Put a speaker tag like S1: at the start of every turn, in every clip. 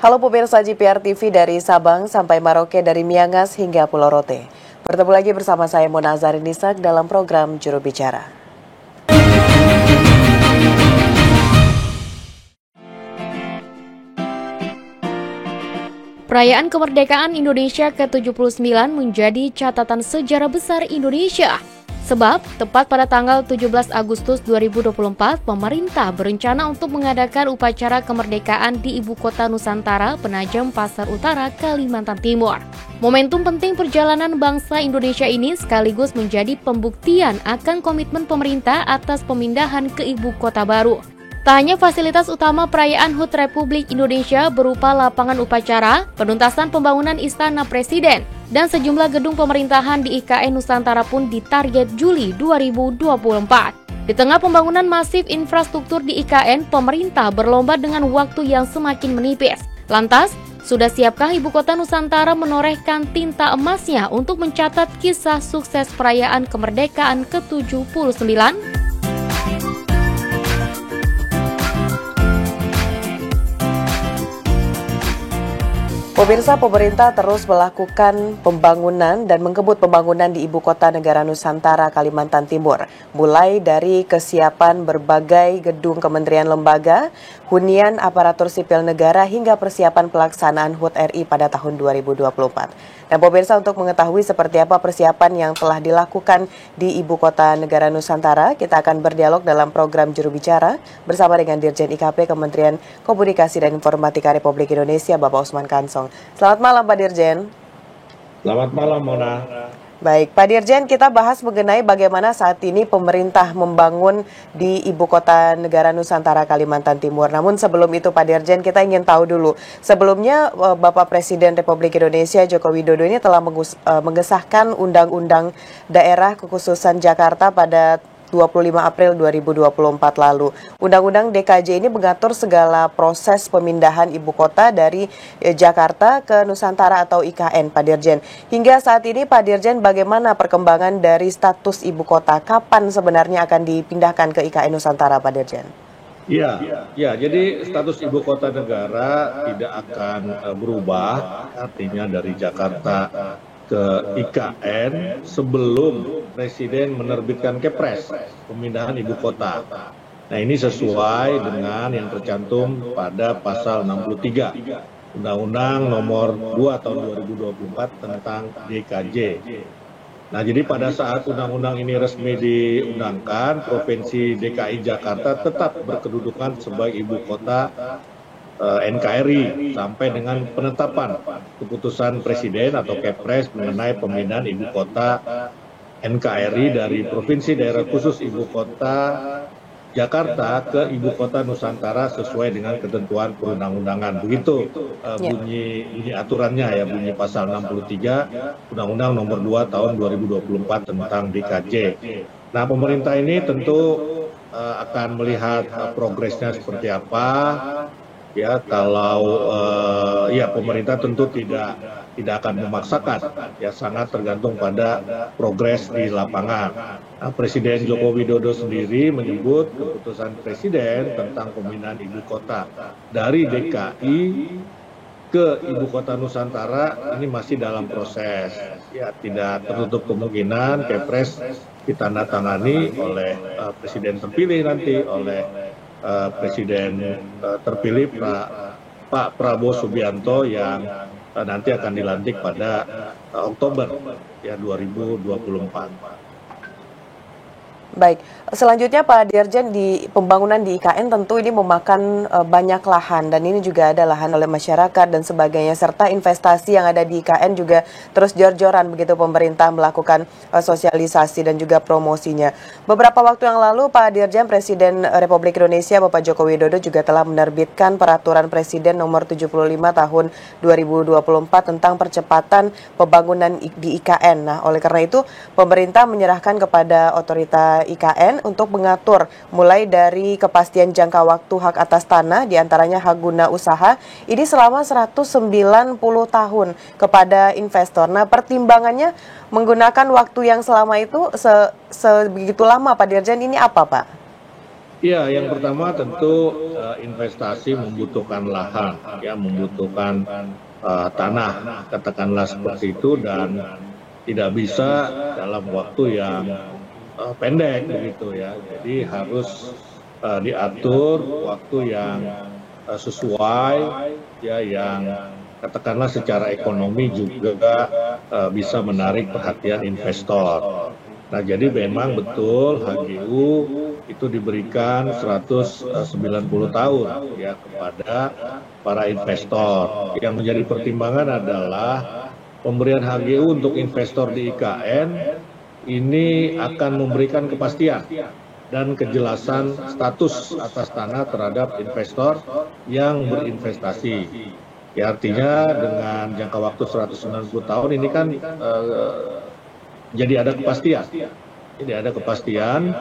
S1: Halo pemirsa GPR TV dari Sabang sampai Merauke, dari Miangas hingga Pulau Rote. Bertemu lagi bersama saya Mona Azharin-Nisak dalam program Juru Bicara.
S2: Perayaan kemerdekaan Indonesia ke-79 menjadi catatan sejarah besar Indonesia. Sebab, tepat pada tanggal 17 Agustus 2024, pemerintah berencana untuk mengadakan upacara kemerdekaan di Ibu Kota Nusantara, Penajam Pasar Utara, Kalimantan Timur. Momentum penting perjalanan bangsa Indonesia ini sekaligus menjadi pembuktian akan komitmen pemerintah atas pemindahan ke Ibu Kota baru. Tak hanya fasilitas utama perayaan HUT Republik Indonesia berupa lapangan upacara, penuntasan pembangunan Istana Presiden, dan sejumlah gedung pemerintahan di IKN Nusantara pun ditarget Juli 2024. Di tengah pembangunan masif infrastruktur di IKN, pemerintah berlomba dengan waktu yang semakin menipis. Lantas, sudah siapkah Ibu Kota Nusantara menorehkan tinta emasnya untuk mencatat kisah sukses perayaan kemerdekaan ke-79?
S1: Pemirsa, pemerintah terus melakukan pembangunan dan mengkebut pembangunan di Ibu Kota Negara Nusantara, Kalimantan Timur. Mulai dari kesiapan berbagai gedung kementerian lembaga, hunian aparatur sipil negara, hingga persiapan pelaksanaan HUT RI pada tahun 2024. Dan pemirsa, untuk mengetahui seperti apa persiapan yang telah dilakukan di Ibu Kota Negara Nusantara, kita akan berdialog dalam program Juru Bicara bersama dengan Dirjen IKP Kementerian Komunikasi dan Informatika Republik Indonesia, Bapak Usman Kansong. Selamat malam Pak Dirjen.
S3: Selamat malam Mona.
S1: Baik, Pak Dirjen, kita bahas mengenai bagaimana saat ini pemerintah membangun di Ibu Kota Negara Nusantara, Kalimantan Timur. Namun sebelum itu Pak Dirjen, kita ingin tahu dulu. Sebelumnya Bapak Presiden Republik Indonesia Joko Widodo ini telah mengesahkan Undang-Undang Daerah Kekhususan Jakarta pada 25 April 2024 lalu. Undang-Undang DKJ ini mengatur segala proses pemindahan ibu kota dari Jakarta ke Nusantara atau IKN, Pak Dirjen. Hingga saat ini Pak Dirjen, bagaimana perkembangan dari status ibu kota? Kapan sebenarnya akan dipindahkan ke IKN Nusantara, Pak Dirjen?
S3: Ya, jadi status ibu kota negara tidak akan berubah, artinya dari Jakarta ke IKN sebelum Presiden menerbitkan Kepres pemindahan ibu kota. Nah, ini sesuai dengan yang tercantum pada pasal 63 Undang-Undang nomor 2 tahun 2024 tentang DKJ. Nah, jadi pada saat undang-undang ini resmi diundangkan, Provinsi DKI Jakarta tetap berkedudukan sebagai ibu kota NKRI sampai dengan penetapan keputusan Presiden atau Kepres mengenai pemindahan ibu kota NKRI dari Provinsi Daerah Khusus Ibu Kota Jakarta ke Ibu Kota Nusantara sesuai dengan ketentuan perundang-undangan. Begitu bunyi aturannya, ya, bunyi pasal 63 Undang-Undang nomor 2 tahun 2024 tentang DKJ. Nah, pemerintah ini tentu akan melihat progresnya seperti apa. Ya, kalau pemerintah tentu tidak akan memaksakan, ya, sangat tergantung pada progres di lapangan. Nah, Presiden Joko Widodo sendiri menyebut keputusan Presiden tentang pemindahan ibu kota dari DKI ke Ibu Kota Nusantara ini masih dalam proses. Ya, tidak tertutup kemungkinan Kepres ditandatangani oleh Presiden terpilih nanti, oleh Presiden terpilih Pak Prabowo Subianto yang nanti akan dilantik pada Oktober 2024.
S1: Baik, selanjutnya Pak Dirjen, di pembangunan di IKN tentu ini memakan banyak lahan, dan ini juga ada lahan oleh masyarakat dan sebagainya, serta investasi yang ada di IKN juga terus jor-joran begitu pemerintah melakukan sosialisasi dan juga promosinya. Beberapa waktu yang lalu Pak Dirjen, Presiden Republik Indonesia Bapak Joko Widodo juga telah menerbitkan Peraturan Presiden nomor 75 tahun 2024 tentang percepatan pembangunan di IKN. Nah, oleh karena itu pemerintah menyerahkan kepada otorita IKN untuk mengatur mulai dari kepastian jangka waktu hak atas tanah, diantaranya hak guna usaha, ini selama 190 tahun kepada investor. Nah, pertimbangannya menggunakan waktu yang selama itu sebegitu lama, Pak Dirjen, ini apa, Pak?
S3: Iya, yang pertama tentu investasi membutuhkan lahan, ya membutuhkan tanah, katakanlah seperti itu, dan tidak bisa dalam waktu yang pendek begitu ya. Jadi harus diatur waktu yang sesuai, ya yang katakanlah secara ekonomi juga bisa menarik perhatian investor. Nah, jadi memang betul HGU itu diberikan 190 tahun ya kepada para investor. Yang menjadi pertimbangan adalah pemberian HGU untuk investor di IKN ini akan memberikan kepastian dan kejelasan status atas tanah terhadap investor yang berinvestasi. Ya, artinya dengan jangka waktu 190 tahun ini kan jadi ada kepastian. Jadi ada kepastian,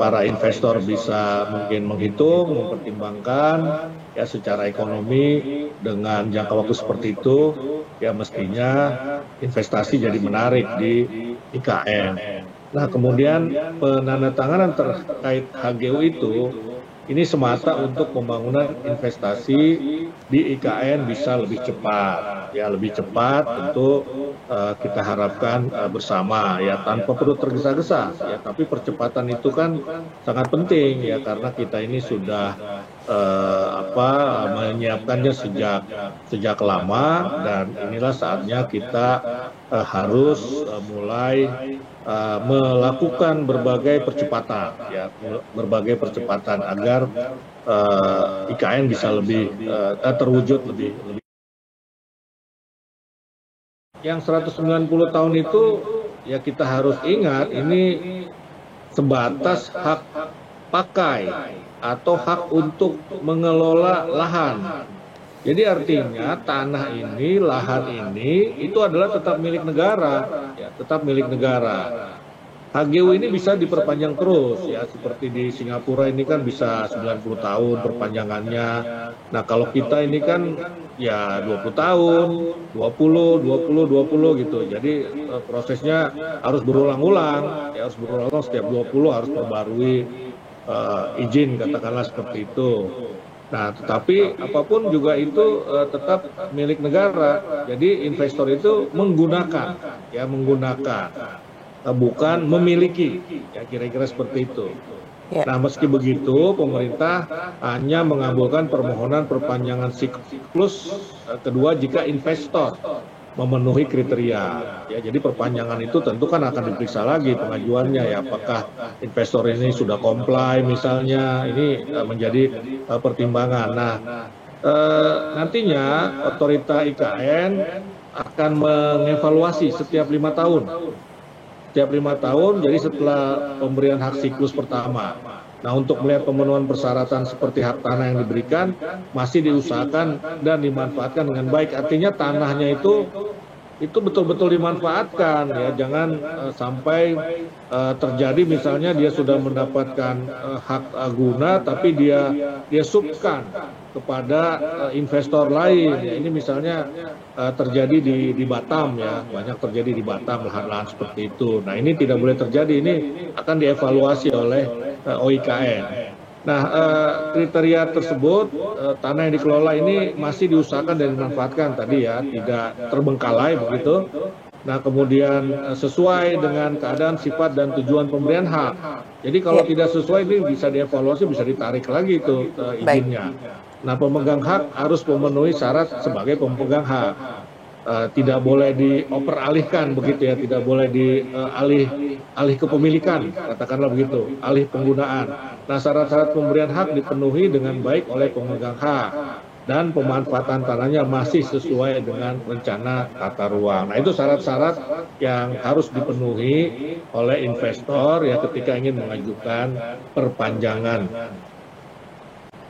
S3: para investor bisa mungkin menghitung, mempertimbangkan ya secara ekonomi dengan jangka waktu seperti itu, ya mestinya investasi jadi menarik di IKN. Nah, kemudian penandatanganan terkait HGU itu ini semata untuk pembangunan investasi di IKN bisa lebih cepat, ya lebih cepat tentu kita harapkan bersama ya tanpa perlu tergesa-gesa ya, tapi percepatan itu kan sangat penting ya karena kita ini sudah menyiapkannya sejak lama, dan inilah saatnya kita harus mulai melakukan berbagai percepatan agar IKN bisa lebih terwujud lebih. Yang 190 tahun itu ya kita harus ingat ini sebatas hak pakai atau hak untuk mengelola lahan. Jadi artinya tanah ini, lahan ini itu adalah tetap milik negara, ya, tetap milik negara. HGU ini bisa diperpanjang terus ya, seperti di Singapura ini kan bisa 90 tahun perpanjangannya. Nah, kalau kita ini kan ya 20 tahun, 20 gitu. Jadi prosesnya harus berulang-ulang, ya harus berulang-ulang setiap 20 harus perbarui izin, katakanlah seperti itu. Nah, tetapi apapun juga itu tetap milik negara. Jadi investor itu menggunakan, bukan memiliki, ya kira-kira seperti itu.
S1: Ya.
S3: Nah, meski begitu, pemerintah hanya mengabulkan permohonan perpanjangan siklus kedua jika investor memenuhi kriteria. Ya, jadi perpanjangan itu tentu kan akan diperiksa lagi pengajuannya ya, apakah investor ini sudah comply misalnya, ini menjadi pertimbangan. Nah, nantinya otorita IKN akan mengevaluasi setiap 5 tahun. Setiap 5 tahun, jadi setelah pemberian hak siklus pertama. Nah, untuk melihat pemenuhan persyaratan seperti hak tanah yang diberikan, masih diusahakan dan dimanfaatkan dengan baik. Artinya tanahnya itu betul-betul dimanfaatkan, ya. Jangan sampai terjadi misalnya dia sudah mendapatkan hak guna, tapi dia subkan kepada investor lain. Ya, ini misalnya terjadi di Batam ya, banyak terjadi di Batam lahan-lahan seperti itu. Nah, ini tidak boleh terjadi, ini akan dievaluasi oleh OIKN. Nah, kriteria tersebut tanah yang dikelola ini masih diusahakan dan dimanfaatkan tadi ya, tidak terbengkalai begitu. Nah, kemudian sesuai dengan keadaan, sifat, dan tujuan pemberian hak. Jadi kalau tidak sesuai ini bisa dievaluasi, bisa ditarik lagi itu izinnya. Nah, pemegang hak harus memenuhi syarat sebagai pemegang hak. Tidak boleh dioperalihkan begitu ya, tidak boleh alih kepemilikan, katakanlah begitu, alih penggunaan. Nah, syarat-syarat pemberian hak dipenuhi dengan baik oleh pemegang hak dan pemanfaatan tanahnya masih sesuai dengan rencana tata ruang. Nah, itu syarat-syarat yang harus dipenuhi oleh investor ya ketika ingin mengajukan perpanjangan.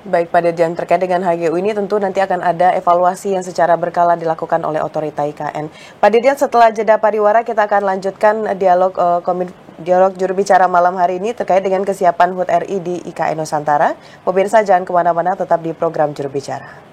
S1: Baik, Pak Dirjen, terkait dengan HGU ini tentu nanti akan ada evaluasi yang secara berkala dilakukan oleh otorita IKN. Pak Dirjen, setelah jeda pariwara kita akan lanjutkan dialog juru bicara malam hari ini terkait dengan kesiapan HUT RI di IKN Nusantara. Pemirsa jangan kemana-mana, tetap di program juru bicara.